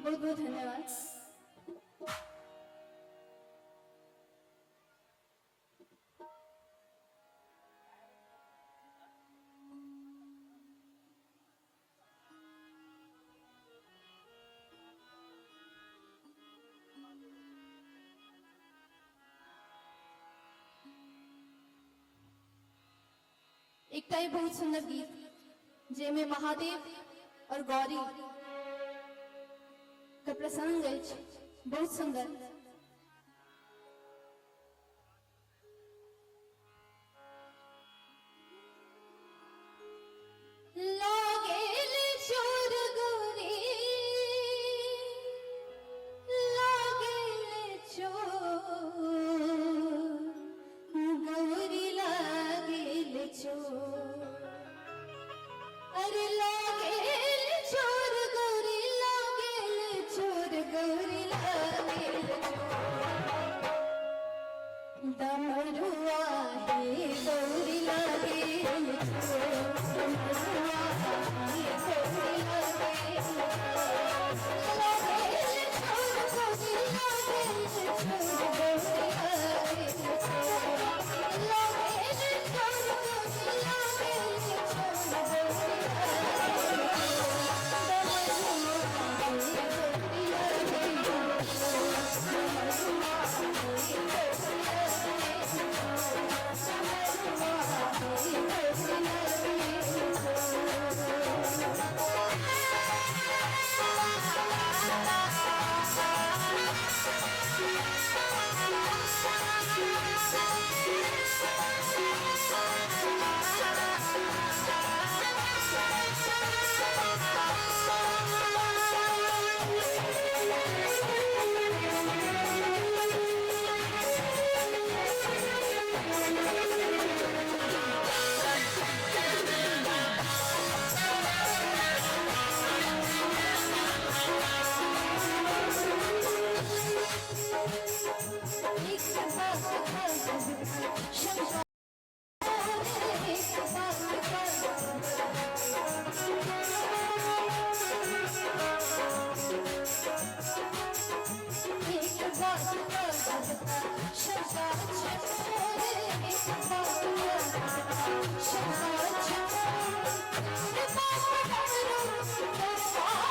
बहुत बहुत धन्यवाद। एकटा ही बहुत सुंदर गीत जेमे महादेव और गौरी का प्रसंग अछि, बहुत सुंदर। लागेल चोर गौरी, लागेल चोर गौरी, लागेल चोर। अरे लागेल चोर गौरी, लागेल चोर गौरी, लागेल चोर। डमरुआ हे गौरी लागेल चोर, डमरुआ हे गौरी लागेल चोर। लागेल चोर गौरी, लागेल चोर गौरी, लागेल चोर। लागेल चोर गौरी, लागेल चोर गौरी, लागेल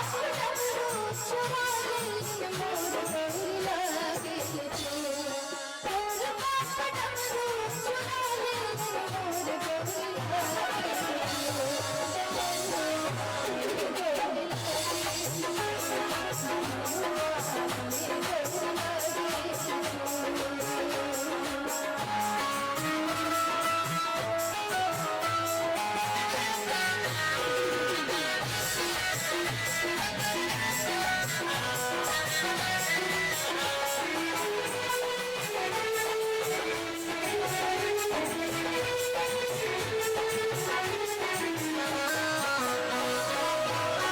चोर। डमरुआ हे गौरी लागेल चोर, डमरुआ हे गौरी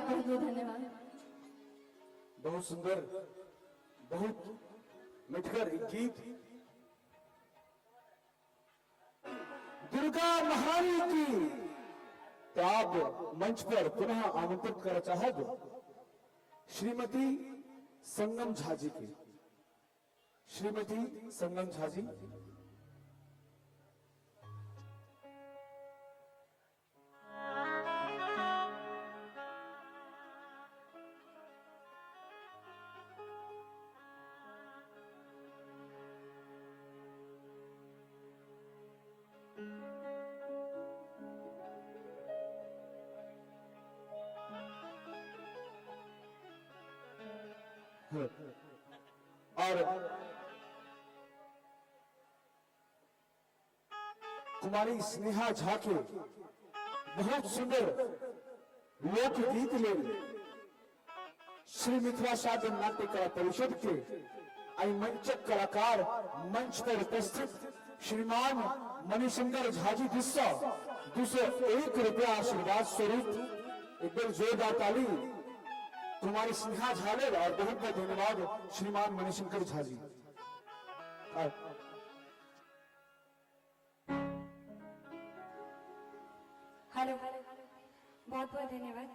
बहुत बहुत धन्यवाद। बहुत सुंदर, बहुत मिठकर एक गीत दुर्गा महारानी की त्याग मंच पर पुनः आमंत्रित कर चाहत श्रीमती संगम झा जी की। श्रीमती संगम झा जी। और कुमारी स्नेहा झा के बहुत सुंदर लोकगीत ले श्री मिथिला शासन नाट्य कला परिषद के मंचक कलाकार मंच पर उपस्थित श्रीमान मणिशंकर झा जी 201 रुपया आशीर्वाद स्वरूप एकदम जोरदार ताली कुमारी स्नेहा झाले और बहुत बहुत धन्यवाद श्रीमान मणिशंकर झा जी। हेलो, बहुत बहुत धन्यवाद।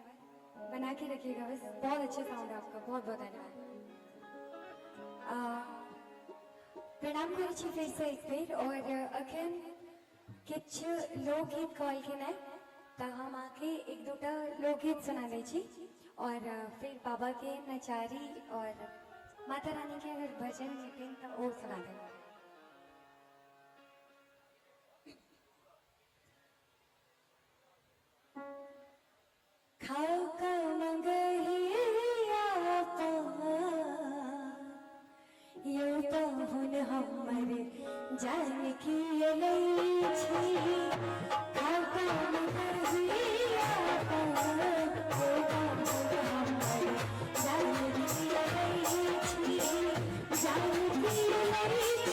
बना के रखिएगा बस, बहुत अच्छा साउंड है आपका, बहुत बहुत धन्यवाद। प्रणाम करी छी फिर से एक बेर और अखन किछ लोकगीत कॉल के ना तो हम आके एक दूटा लोकगीत सुना ले छी और फिर बाबा के नचारी और माता रानी के अगर भजन नितिन तो वो सुना देंगे। खाओ का मंगहिया यो तो हुन हमर जान की लई छी। खाओ का मंगहिया यो तो हुन हमर जान की लई छी, जान की लई छी।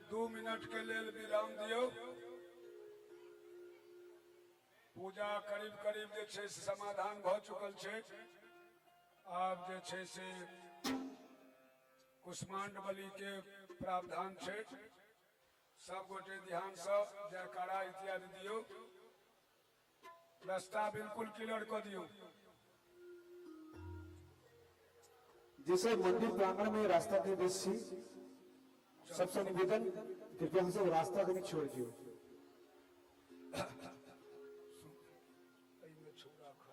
दू मिनट के लेल विराम दियो। पूजा करीब करीब जे छै से समाधान भ चुकल छै। आब जे छै से कुष्मांड बलि के प्रावधान छै। सब गोटे ध्यान से जयकारा इत्यादि दियो। रास्ता बिल्कुल क्लियर कर दियो। जिसे मंदिर प्रांगण में रास्ता के दृश्य सबसे निवेदन कृपया हमसे रास्ता कभी छोड़ दियो। छोड़ा खा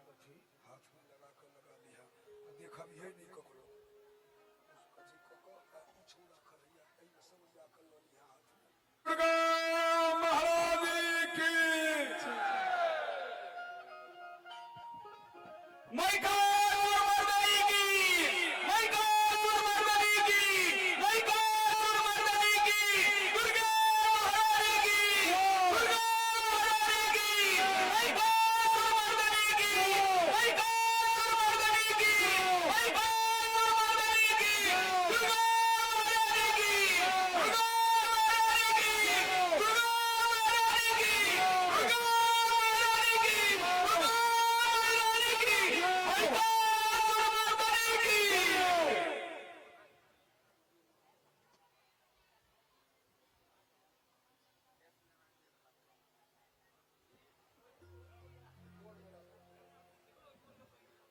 हाथ में लगा कर लगा लिया देखा भी है नहीं ककरो छोड़ा खा सब जाकर लो लिया हाथ में। महाराज की माइका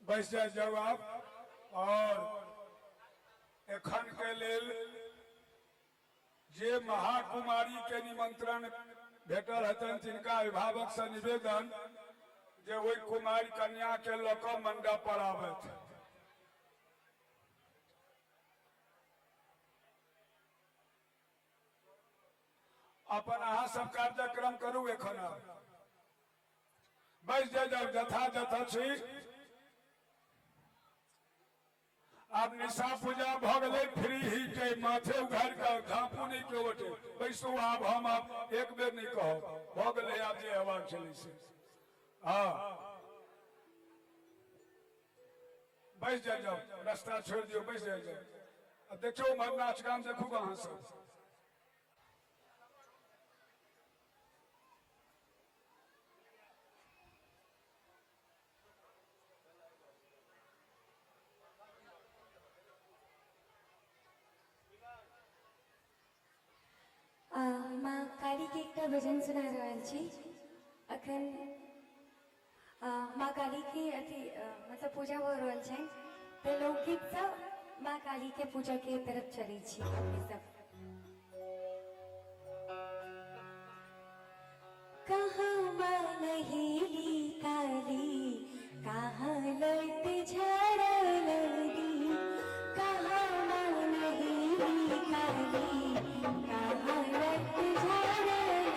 बैस जाओ आप। और एखन के लेल जे महाकुमारी के निमंत्रण भेटल हतन तिनका अभिभावक से निवेदन जे वही कुमारी कन्या के लक मंडप पर आबत। अपन अहाँ सब कार्यक्रम करू। एखन बैस जाओ जथा जथा छी। अब निशा पूजा भ गए फ्री ही के माथे उघार का झाँपू नहीं के ओटे बैसो। आब हम आप एक बेर नहीं कहो भ गए आप जे हेबाक छलै से। हाँ बैस जाओ रास्ता छोड़ दियो। बैस जाओ देखो मर नाच गान देखू अहाँ सब। माँ काली के एक भजन सुना रहल छी। अखन माँ काली के अथी मतलब पूजा हो रहल छै तो लोकगीत से माँ काली के पूजा के तरफ चले छी अपने सब। कहाँ माँ नहेली काली कहाँ लट झाड़ा लगी। कहाँ माँ नहेली काली कहाँ लट झाड़ा लगी।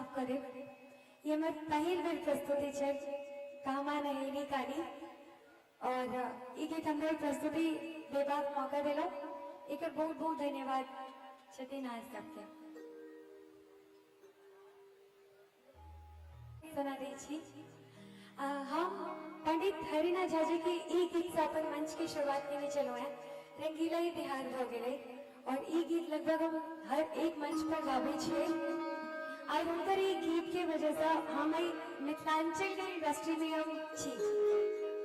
माफ करे। ये मैं पहिल बेर प्रस्तुति छे कामा नहेली काली और ई गीत हमरे प्रस्तुति देबाक मौका देलो। एकर बहुत बहुत धन्यवाद छथिन आज सबके। सुना दै छी हम पंडित हरिनाथ झा जी के ई गीत से अपन मंच की शुरुआत केने चलो है। रंगीला ही बिहार हो गेले और ई गीत लगभग हम हर एक मंच पर गाबे छिए। आज हुनकर ई गीत के वजह से हम मिथिलांचल के इंडस्ट्री में हम छी।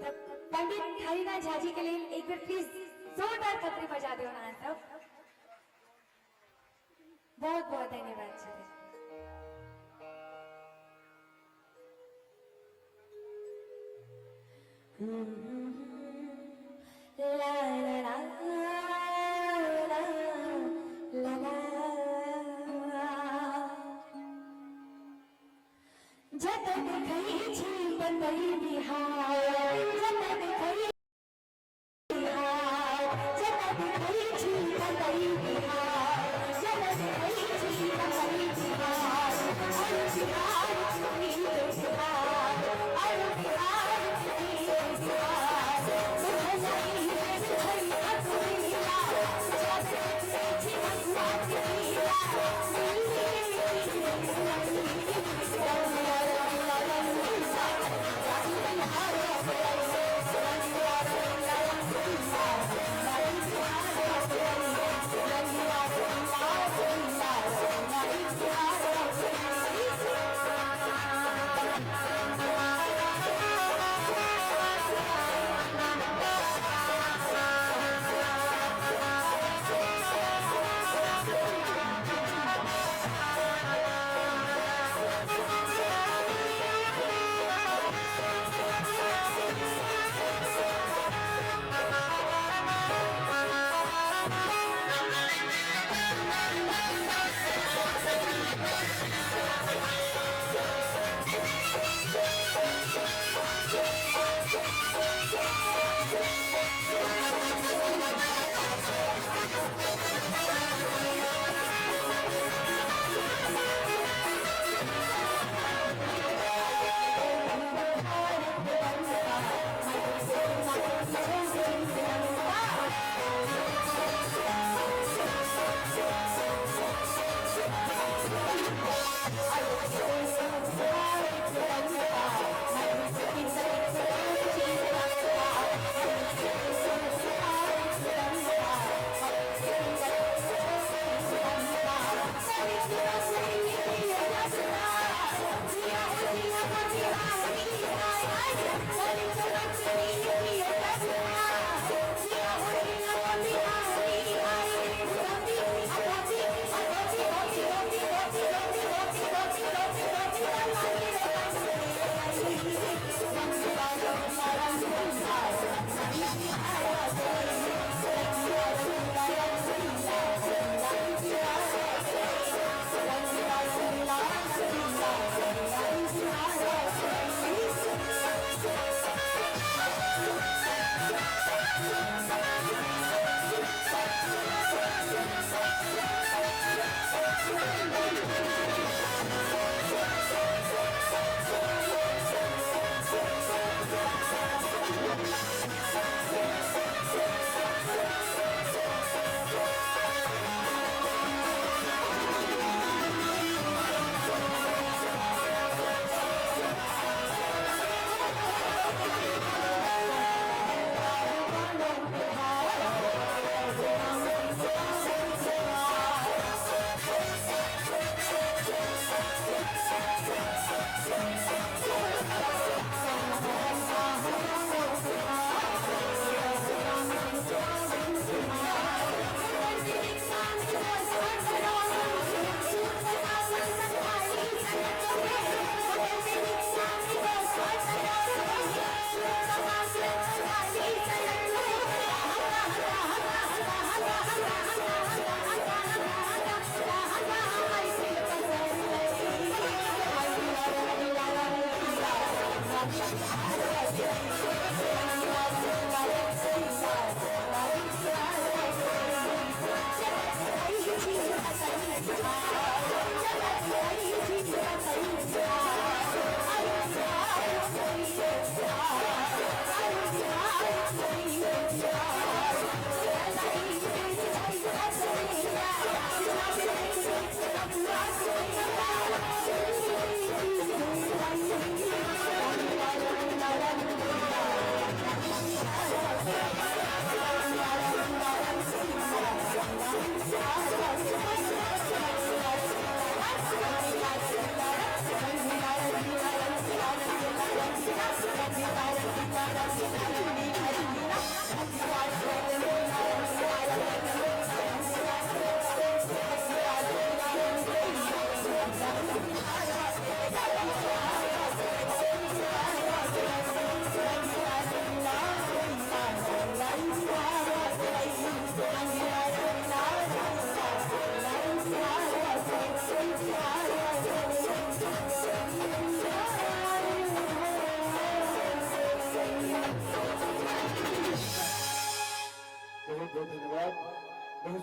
तब पंडित हरिनाथ झा जी के लिए एक बार प्लीज जोरदार ताली बजा दो ना सब। बहुत बहुत धन्यवाद सर। ला ला ला ला ला ला जतन खई छी बंदई बिहार जतन खई बिहार जतन खई छी बंदई बिहार जतन खई छी बंदई बिहार अरे बिहार सुनी बिहार अरे बिहार सुनी बिहार सुखई सुखई अतुलिया जतन छी बंदई बिहार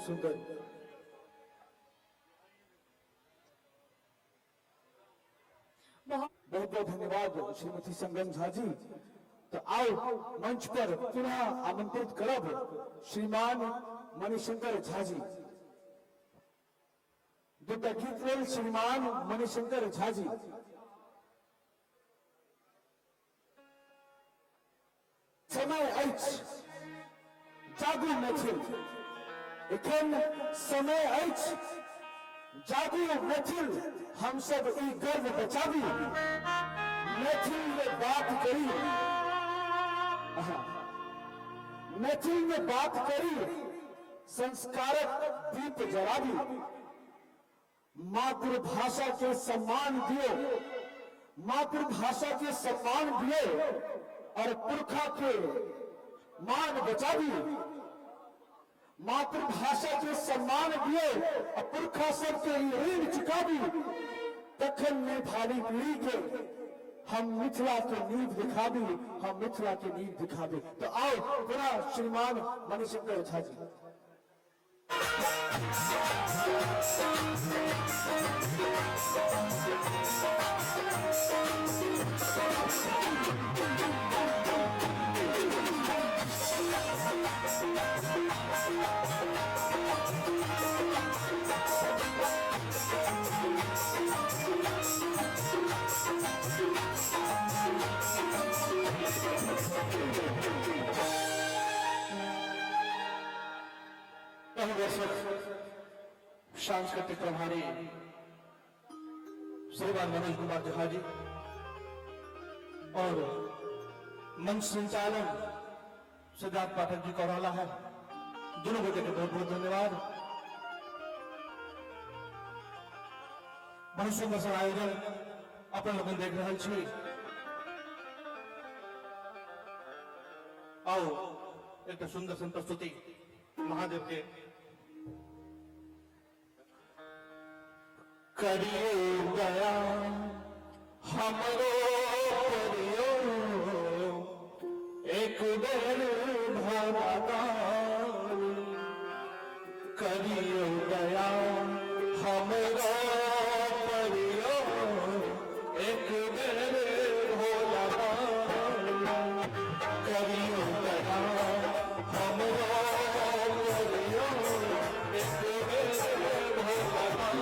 सुंदर। बहुत बहुत बहुत धन्यवाद श्रीमती संगम झा जी। तो आओ मंच पर पुनः आमंत्रित करब श्रीमान मणिशंकर झा जी। दूटा गीत लेल श्रीमान मणिशंकर झा जी। समय अछि जागू मैथिल, एखन समय अछि जागू मैथिल, हम सब ई गर्व बचाबी, मैथिल में बात करी, मैथिल में बात करी, संस्कारक दीप जराबी, मातृभाषा के सम्मान दियो, मातृभाषा के सम्मान दियो और पुरखा के मान बचाबी, मातृभाषा के सम्मान दिए और पुरखा सबके ऋण चुकाबी, तखन में भावी पीढ़ी के हम मिथिला के नींव दिखाबी, हम मिथिला के नींव दिखाबी। तो आओ पुनः श्रीमान मणिशंकर झा जी। सांस्कृतिक प्रभारी श्रीमान मनोज कुमार झा जी और मंच संचालन सिद्धार्थ पाठक जी कौराला है, दोनों बेटे के बहुत बहुत धन्यवाद। बहुत सुंदर सा आयोजन अपन लोग देख रहे छी। आओ एक सुंदर सन प्रस्तुति महादेव के करियो दया हमरो करियो एक बेर भगवान, करियो दया हमरो करियो एक बेर भगवान, करियो दया हमरो करियो एक बेर भगवान।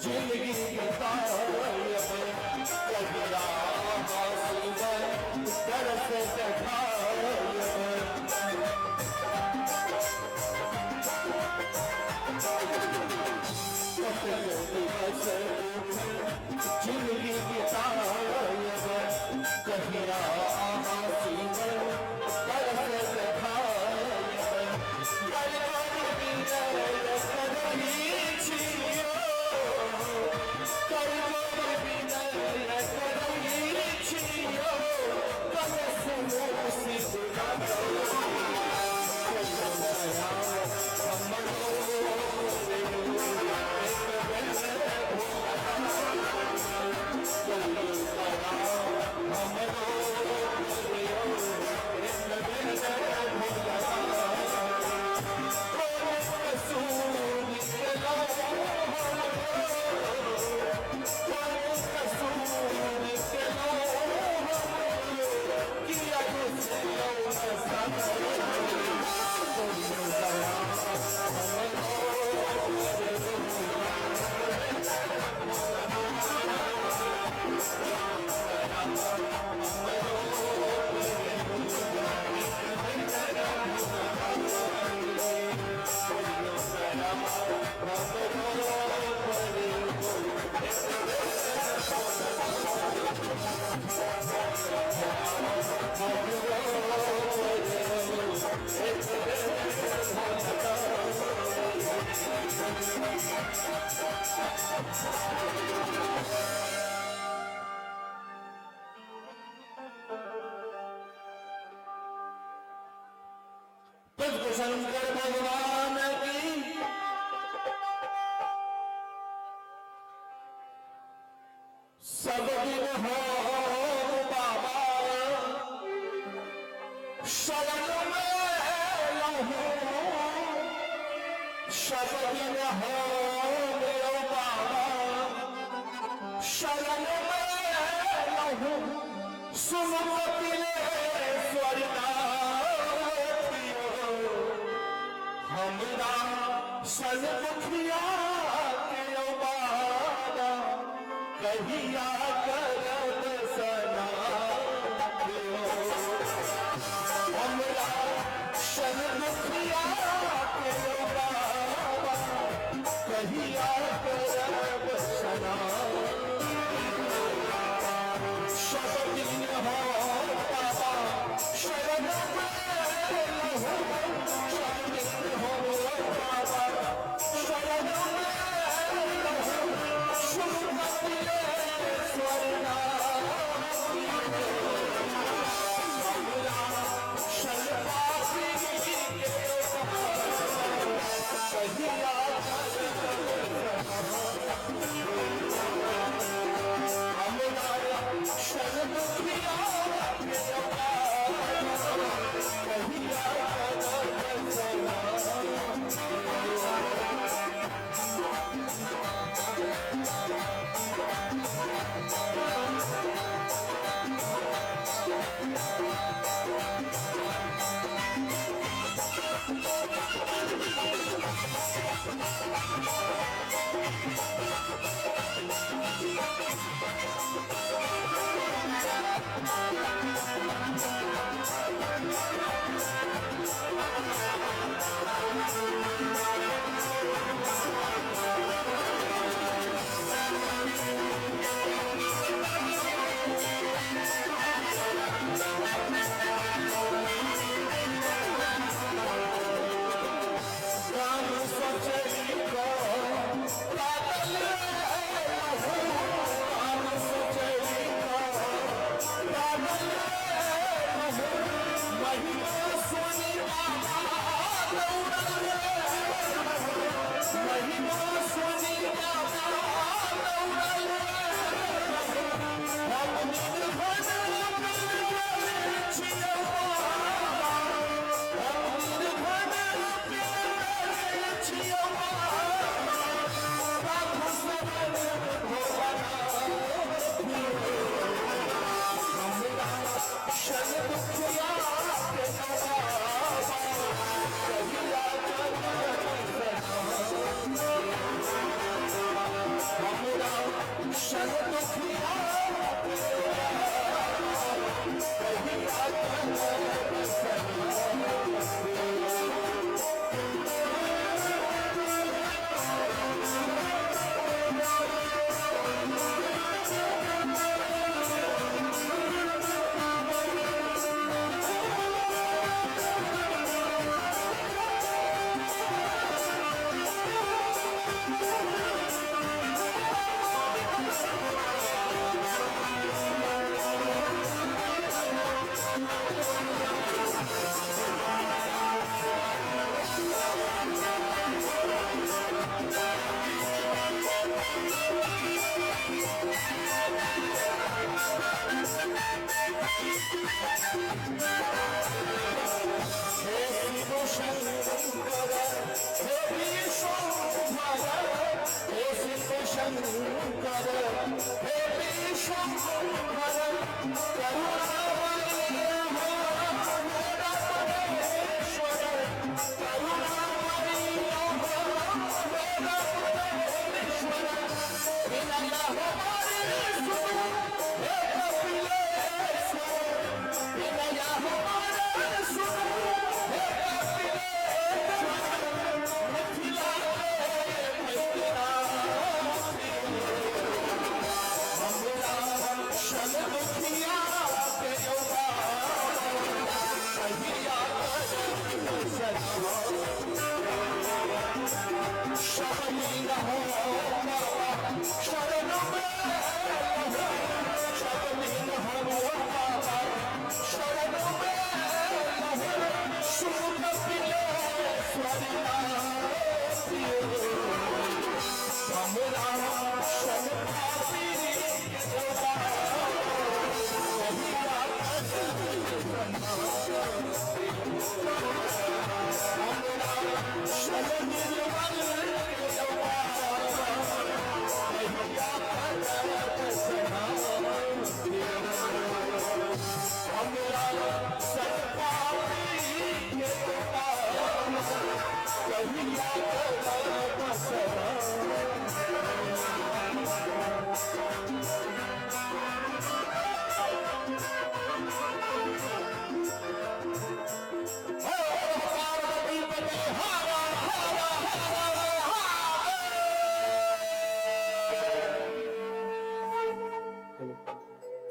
जिंदगी शंकर भगवान की सब दिन हो बाबा शरण में लहू सब दिन हो बाबा शरण में लहू सुन हमरा सन मुखिया के बाबा कहिया करब सना हमरा सन मुखिया के बाबा कहिया करब सना सब दिन हो बाबा शरण में शरण में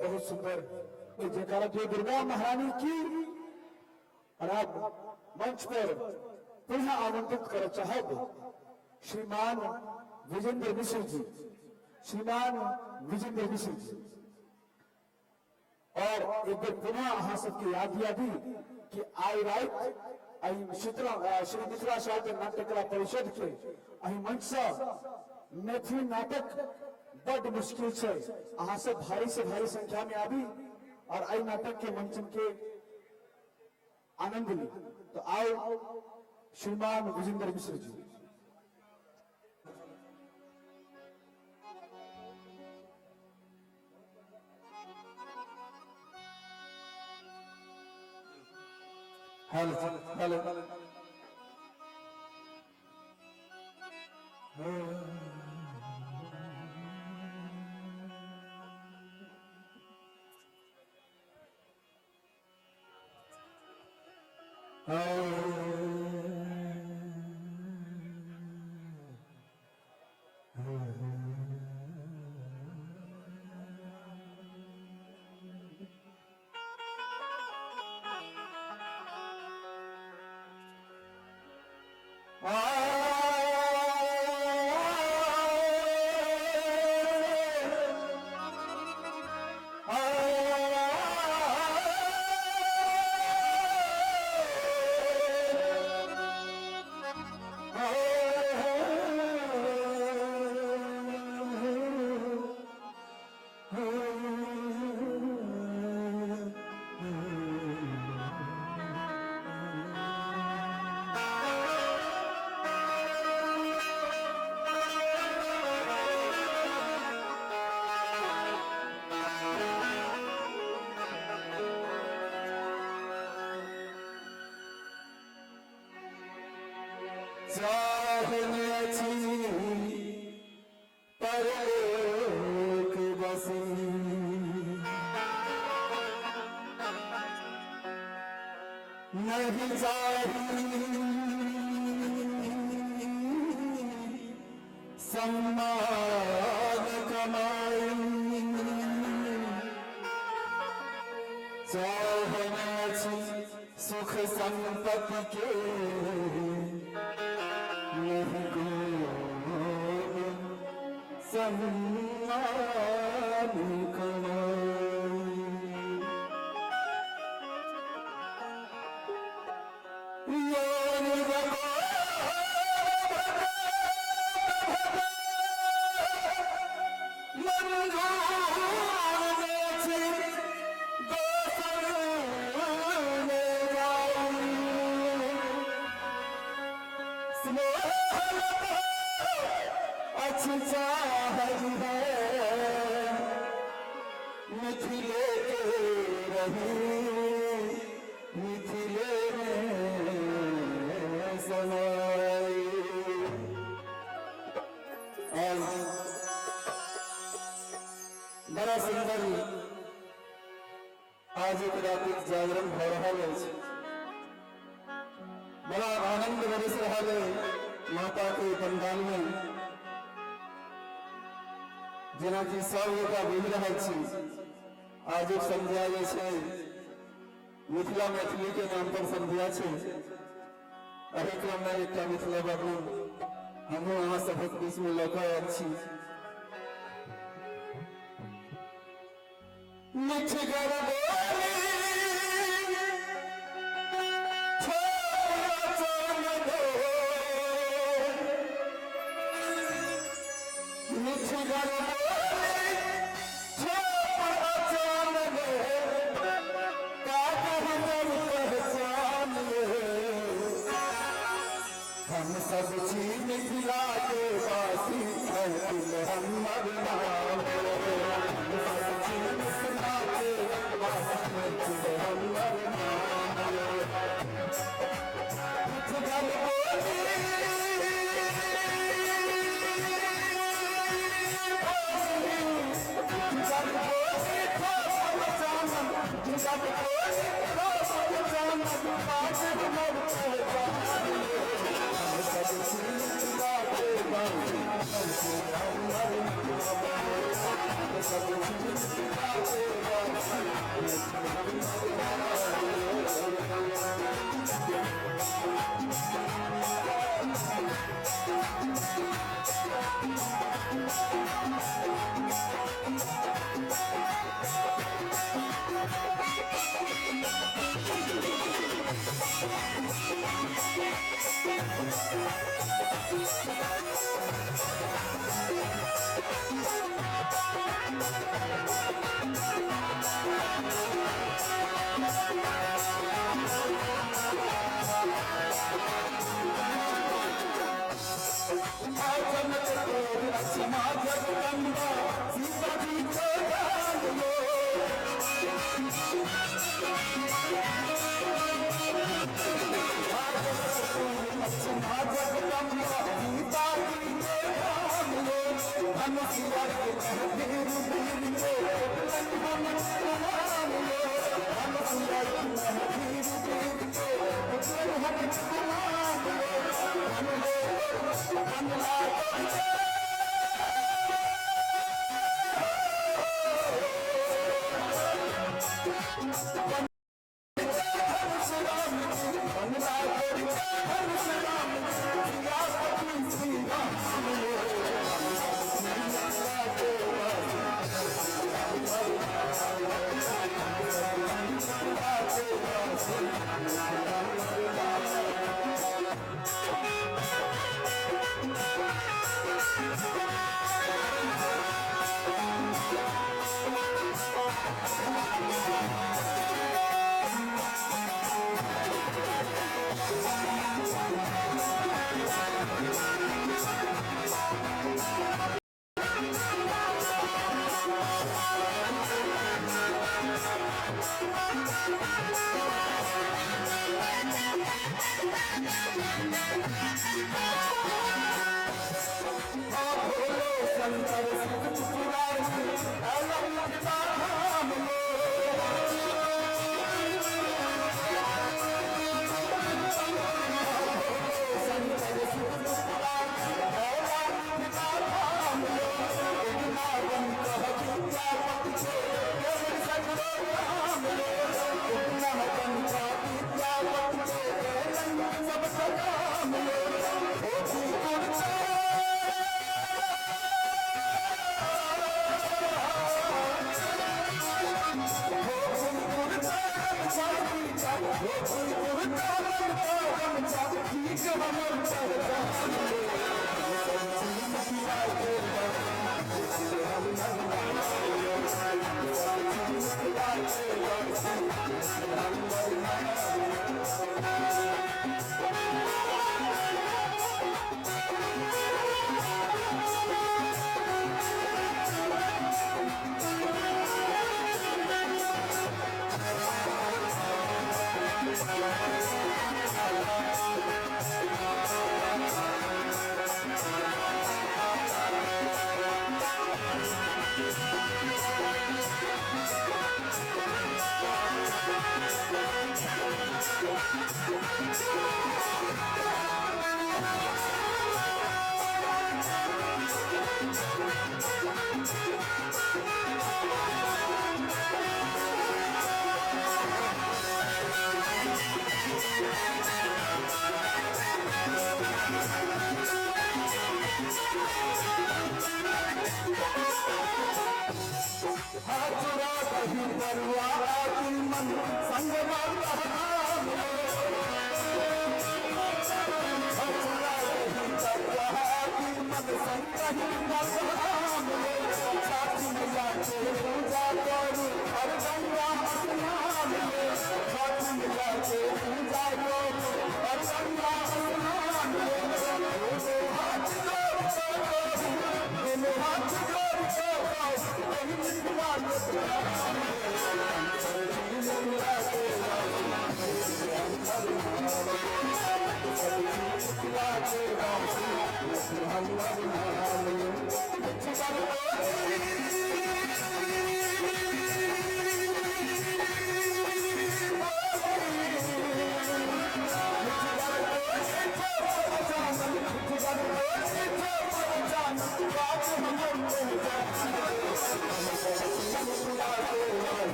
बहुत सुंदर ये जयकारा जो दुर्गा महारानी की। और अब मंच पर पुनः आमंत्रित कर चाहब श्रीमान विजेंद्र मिश्र जी, श्रीमान विजेंद्र मिश्र जी। और एक बार पुनः अहाँ सबके याद दिया दी कि आई रात श्री मिथिला साहित्य नाट्य कला परिषद के अही मंच से मैथिली नाटक बड़ मुश्किल से अहाँ सब भारी से भारी संख्या में आबी और आई नाटक के मंचन के आनंद ली। तो आओ श्रीमान विजेंद्र मिश्र जी। हेलो हेलो नहीं सम्मान कमाई चाहना सुख संपत्ति के नहीं को सम्मान कमाई। मिथिले रही मिथिले समाई। बड़ा सुंदर आज एक रात्रि जागरण हो रहा है। बड़ा आनंद बरस रहा है माता के पंडाल में जेना कि सब गोटा बुझि रहल छी। आज एक संध्या जे छै मिथिला मैथिली के नाम पर संध्या छै। एहि क्रम में एकटा मिथिला बाबू हमहूँ अहाँ सभक बीच में लऽ कऽ आयल छी। मिठगर बोली मिठगर हम सब छी मिथिला के वासी हैं दिल हमर नाम। हम सब छी मिथिला के वासी हैं दिल हमर नाम। मिठगर बोली सब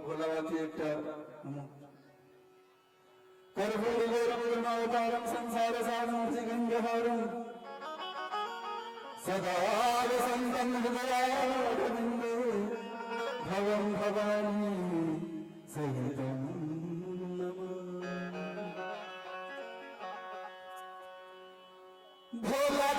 भोलाबाती একটা कर्पूरगौरवतारं संसार सारं गंगाहारं सदा वसन्तं हृदयारविन्दे भवं भवानी सहितं भोला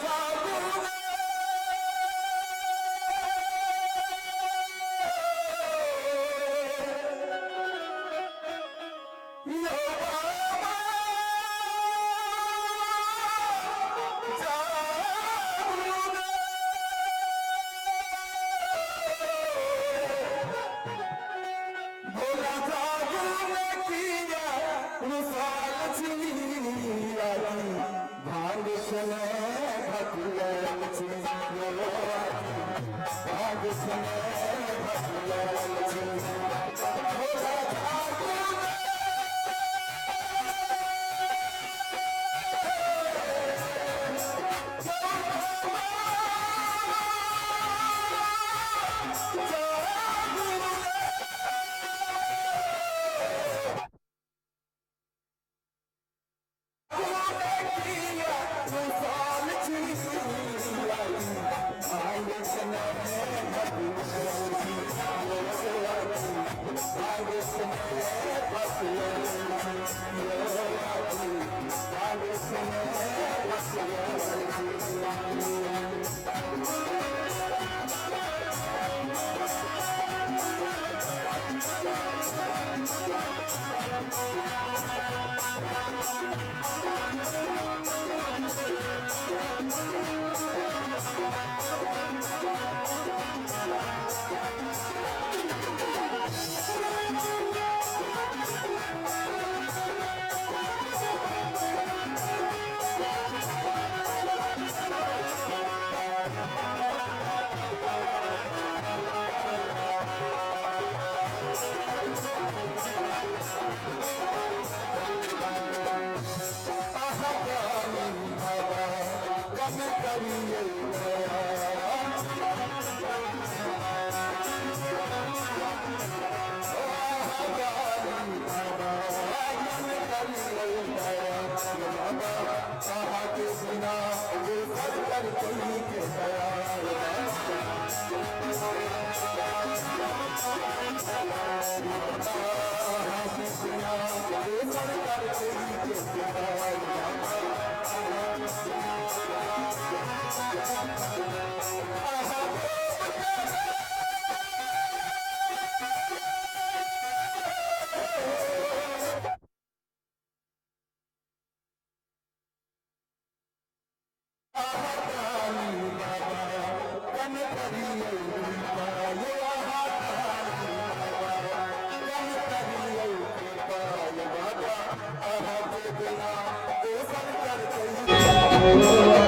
Oh